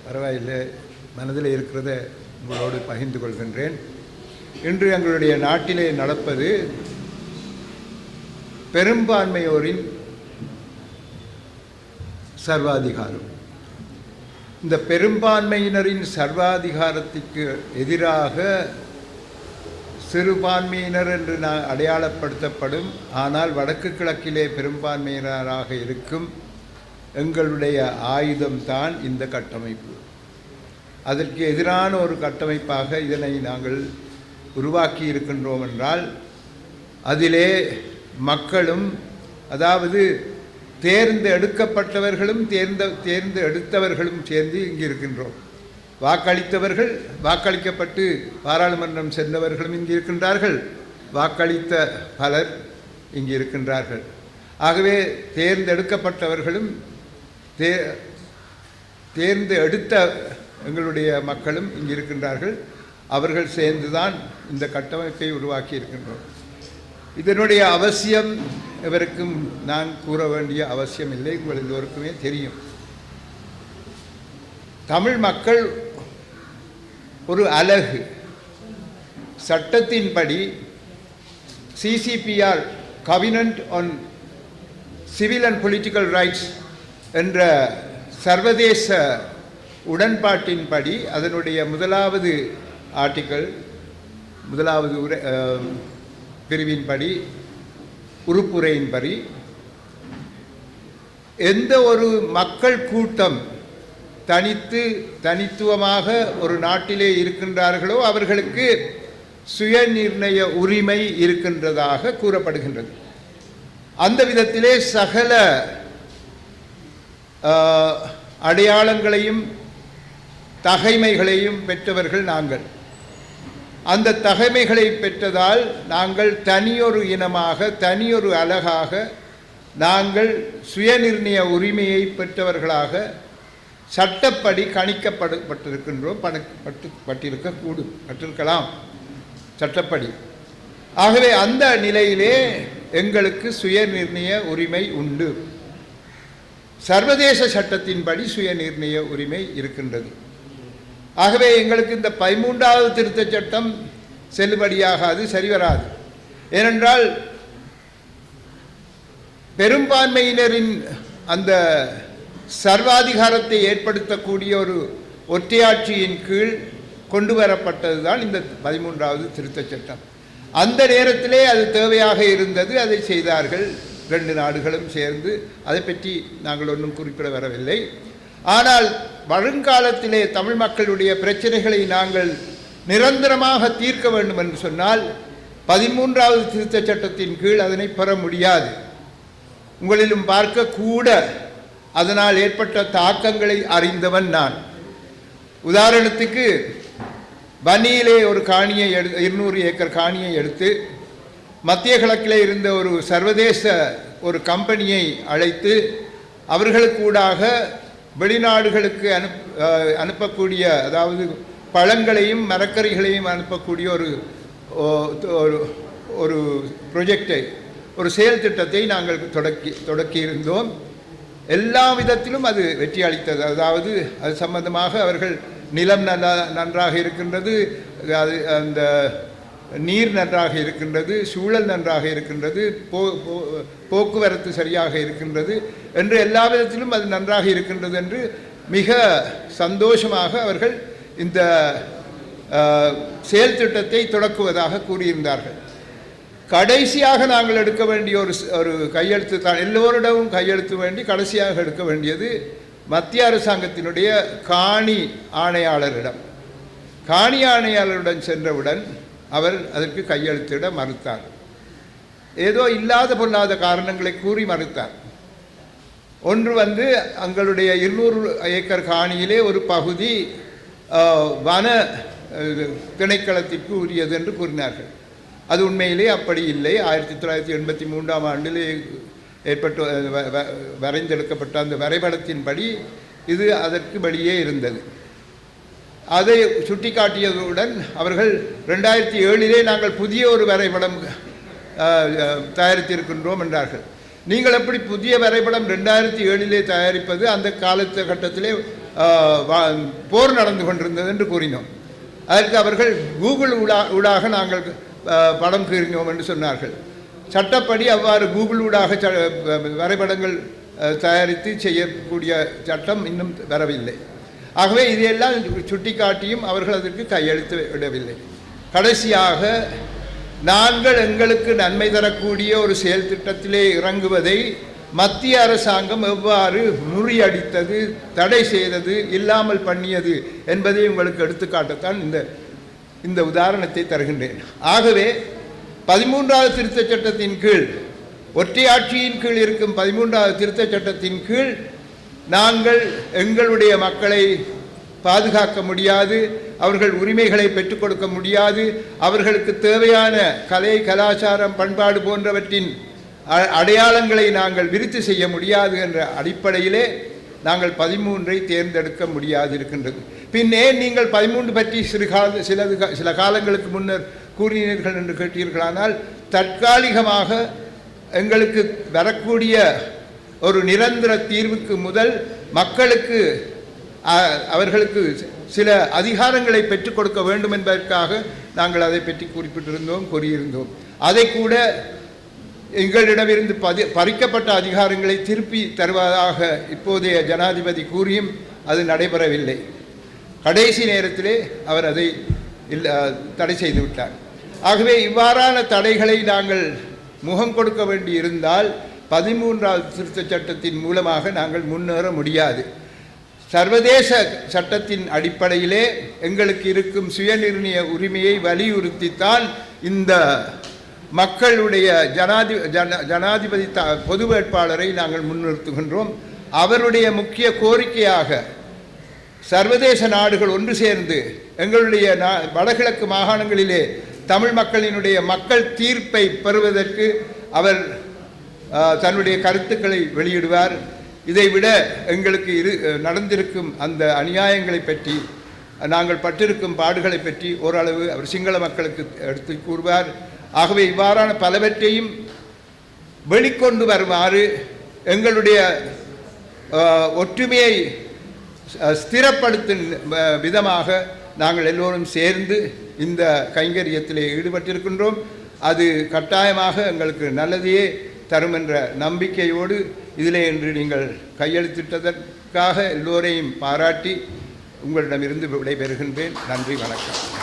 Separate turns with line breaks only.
பரவாயில்லை, மனதில் இருக்கிறத உங்களோடு பகிர்ந்து கொள்கின்றேன். இன்று எங்களுடைய நாட்டிலே நடப்பது பெரும்பான்மையோரின் சர்வாதிகாரம். இந்த பெரும்பான்மையினரின் சர்வாதிகாரத்திற்கு எதிராக சிறுபான்மையினர் என்று அடையாளப்படுத்தப்படும், ஆனால் வடக்கு கிழக்கிலே பெரும்பான்மையினராக இருக்கும் எங்களுடைய ஆயுதம்தான் இந்த கட்டமைப்பு. அதற்கு எதிரான ஒரு கட்டமைப்பாக இதனை நாங்கள் உருவாக்கி இருக்கின்றோம் என்றால், அதிலே மக்களும், அதாவது தேர்ந்தெடுக்கப்பட்டவர்களும் தேர்ந்தெடுத்தவர்களும் சேர்ந்து இங்கு இருக்கின்றோம். வாக்களித்தவர்கள், வாக்களிக்கப்பட்டு பாராளுமன்றம் சென்றவர்களும் இங்கு இருக்கின்றார்கள். வாக்களித்த பலர் இங்கு இருக்கின்றார்கள். ஆகவே தேர்ந்தெடுக்கப்பட்டவர்களும் தேர்ந்தெடுத்த எங்களுடைய மக்களும் இங்கு இருக்கின்றார்கள். அவர்கள் சேர்ந்துதான் இந்த கட்டமைப்பை உருவாக்கி இருக்கின்றோம். இதனுடைய அவசியம் எவருக்கும் நான் கூற வேண்டிய அவசியம் இல்லை, உங்கள் எல்லோருக்குமே தெரியும். தமிழ் மக்கள் ஒரு அலகு. சட்டத்தின்படி CCPR covenant on civil and political rights என்ற சர்வதேச உடன்பாட்டின்படி, அதனுடைய முதலாவது ஆர்டிக்கல், முதலாவது பிரிவின்படி, உறுப்புரையின்படி, எந்த ஒரு மக்கள் கூட்டம் தனித்துவமாக ஒரு நாட்டிலே இருக்கின்றார்களோ அவர்களுக்கு சுயநிர்ணய உரிமை இருக்கின்றதாக கூறப்படுகின்றது. அந்த விதத்திலே சகல அடையாளங்களையும் தகைமைகளையும் பெற்றவர்கள் நாங்கள். அந்த தகைமைகளை பெற்றதால் நாங்கள் தனியொரு இனமாக, தனியொரு அலகாக, நாங்கள் சுயநிர்ணய உரிமையை பெற்றவர்களாக சட்டப்படி கணிக்கப்பட்டிருக்கின்றோம். பட்டிருக்கலாம் சட்டப்படி. ஆகவே அந்த நிலையிலே எங்களுக்கு சுயநிர்ணய உரிமை உண்டு. சர்வதேச சட்டத்தின்படி சுயநிர்ணய உரிமை இருக்கின்றது. ஆகவே எங்களுக்கு இந்த 13வது திருத்தச் சட்டம் செல்லுபடியாகாது, சரிவராது. ஏனென்றால் பெரும்பான்மையினரின் அந்த சர்வாதிகாரத்தை ஏற்படுத்தக்கூடிய ஒரு ஒற்றையாட்சியின் கீழ் கொண்டு வரப்பட்டதுதான் இந்த 13வது திருத்தச் சட்டம். அந்த நேரத்திலே அது தேவையாக இருந்தது, அதை செய்தார்கள் 2 நாடுகளும் சேர்ந்து. அதை பற்றி நாங்கள் ஒன்றும் குறிப்பிட வரவில்லை. ஆனால் வருங்காலத்திலே தமிழ் மக்களுடைய பிரச்சனைகளை நாங்கள் நிரந்தரமாக தீர்க்க வேண்டும் என்று சொன்னால் 13வது திருத்தச் சட்டத்தின் கீழ் அதனை பெற முடியாது. உங்களிலும் பார்க்க கூட அதனால் ஏற்பட்ட தாக்கங்களை அறிந்தவன் நான். உதாரணத்துக்கு, வன்னியிலே ஒரு காணியை 200 ஏக்கர் காணியை எடுத்து மத்திய கிழக்கிலே இருந்த ஒரு சர்வதேச ஒரு கம்பெனியை அழைத்து அவர்களுக்கூடாக வெளிநாடுகளுக்கு அனுப்பக்கூடிய, அதாவது பழங்களையும் மரக்கறிகளையும் அனுப்பக்கூடிய ஒரு ப்ரொஜெக்டை, ஒரு செயல் திட்டத்தை நாங்கள் தொடக்கியிருந்தோம். எல்லா விதத்திலும் அது வெற்றி அளித்தது. அதாவது அது சம்பந்தமாக அவர்கள் நிலம் நன்றாக இருக்கின்றது, அது அந்த நீர் நன்றாக இருக்கின்றது, சூழல் நன்றாக இருக்கின்றது, போக்குவரத்து சரியாக இருக்கின்றது என்று எல்லா விதத்திலும் அது நன்றாக இருக்கின்றது என்று மிக சந்தோஷமாக அவர்கள் இந்த செயல் திட்டத்தை தொடக்குவதாக கூறியிருந்தார்கள். கடைசியாக நாங்கள் எடுக்க வேண்டிய ஒரு கையெழுத்து தான், எல்லோரிடமும் கையெழுத்து வேண்டி கடைசியாக எடுக்க வேண்டியது மத்திய அரசாங்கத்தினுடைய காணி ஆணையாளரிடம். காணி ஆணையாளருடன் சென்றவுடன் அவர் அதற்கு கையெழுத்திட மறுத்தார். ஏதோ இல்லாத பொல்லாத காரணங்களை கூறி மறுத்தார். ஒன்று எங்களுடைய 200 ஏக்கர் காணியிலே ஒரு பகுதி வன திணைக்களத்திற்கு உரியது என்று கூறினார்கள். அது உண்மையிலே அப்படி இல்லை. 1983ஆம் ஆண்டிலே வரைந்தெடுக்கப்பட்ட அந்த வரைபடத்தின்படி இது அதற்கு வெளியே இருந்தது. அதை சுட்டிக்காட்டியதுடன் அவர்கள் 2007 நாங்கள் புதிய ஒரு வரைபடம் தயாரித்திருக்கின்றோம் என்றார்கள். நீங்கள் எப்படி புதிய வரைபடம் 2007 தயாரிப்பது? அந்த காலகட்டத்திலே போர் நடந்து கொண்டிருந்தது என்று கூறினோம். அதற்கு அவர்கள் கூகுள் ஊடாக நாங்கள் படம் கீறினோம் என்று சொன்னார்கள். சட்டப்படி அவ்வாறு கூகுள் ஊடாக வரைபடங்கள் தயாரித்து செய்யக்கூடிய சட்டம் இன்னும் வரவில்லை. ஆகவே இதையெல்லாம் சுட்டிக்காட்டியும் அவர்கள் அதற்கு கையெழுத்து விடவில்லை. கடைசியாக நாங்கள் எங்களுக்கு நன்மை தரக்கூடிய ஒரு செயல் திட்டத்திலே இறங்குவதை மத்திய அரசாங்கம் எவ்வாறு முறியடித்தது, தடை செய்தது, இல்லாமல் பண்ணியது என்பதை உங்களுக்கு எடுத்துக்காட்டத்தான் இந்த உதாரணத்தை தருகின்றேன். ஆகவே 13வது திருத்தச் சட்டத்தின் கீழ், ஒற்றையாட்சியின் கீழ் இருக்கும் 13வது திருத்தச் சட்டத்தின் கீழ் நாங்கள் எங்களுடைய மக்களை பாதுகாக்க முடியாது, அவர்கள் உரிமைகளை பெற்றுக் கொடுக்க முடியாது, அவர்களுக்கு தேவையான கலை, கலாச்சாரம், பண்பாடு போன்றவற்றின் அடையாளங்களை நாங்கள் விருத்தி செய்ய முடியாது என்ற அடிப்படையிலே நாங்கள் 13ஐ தேர்ந்தெடுக்க முடியாது இருக்கின்றது. பின்னே நீங்கள் 13 பற்றி சில காலங்களுக்கு முன்னர் கூறினீர்கள் என்று கேட்டீர்களானால், தற்காலிகமாக எங்களுக்கு வரக்கூடிய ஒரு நிரந்தர தீர்வுக்கு முதல் மக்களுக்கு அவர்களுக்கு சில அதிகாரங்களை பெற்றுக் கொடுக்க வேண்டும் என்பதற்காக நாங்கள் அதை பற்றி கூறியிருந்தோம். அதை கூட எங்களிடமிருந்து பறிக்கப்பட்ட அதிகாரங்களை திருப்பி தருவதாக இப்போதைய ஜனாதிபதி கூறியும் அது நடைபெறவில்லை. கடைசி நேரத்திலே அவர் அதை தடை செய்து விட்டார். ஆகவே இவ்வாறான தடைகளை நாங்கள் முகம் கொடுக்க வேண்டி இருந்தால் 13வது திருத்தச் சட்டத்தின் மூலமாக நாங்கள் முன்னேற முடியாது. சர்வதேச சட்டத்தின் அடிப்படையிலே எங்களுக்கு இருக்கும் சுயநிர்ணய உரிமையை வலியுறுத்தித்தான் இந்த மக்களுடைய ஜனாதிபதி பொது வேட்பாளரை நாங்கள் முன்னிறுத்துகின்றோம். அவருடைய முக்கிய கோரிக்கையாக சர்வதேச நாடுகள் ஒன்று சேர்ந்து எங்களுடைய வடகிழக்கு மாகாணங்களிலே தமிழ் மக்களினுடைய மக்கள் தீர்ப்பை பெறுவதற்கு அவர் தன்னுடைய கருத்துக்களை வெளியிடுவார். இதைவிட எங்களுக்கு நடந்திருக்கும் அந்த அநியாயங்களை பற்றி, நாங்கள் பட்டிருக்கும் பாடுகளை பற்றி ஓரளவு அவர் சிங்கள மக்களுக்கு எடுத்து கூறுவார். ஆகவே இவ்வாறான பலவற்றையும் வெளிக்கொண்டு வருமாறு எங்களுடைய ஒற்றுமையை ஸ்திரப்படுத்தும் விதமாக நாங்கள் எல்லோரும் சேர்ந்து இந்த கைங்கரியத்திலே ஈடுபட்டிருக்கின்றோம். அது கட்டாயமாக எங்களுக்கு நல்லதையே தரும் என்ற நம்பிக்கையோடு இதிலே இன்று நீங்கள் கையெழுத்திட்டதற்காக எல்லோரையும் பாராட்டி உங்களிடமிருந்து விடைபெறுகின்றேன். நன்றி, வணக்கம்.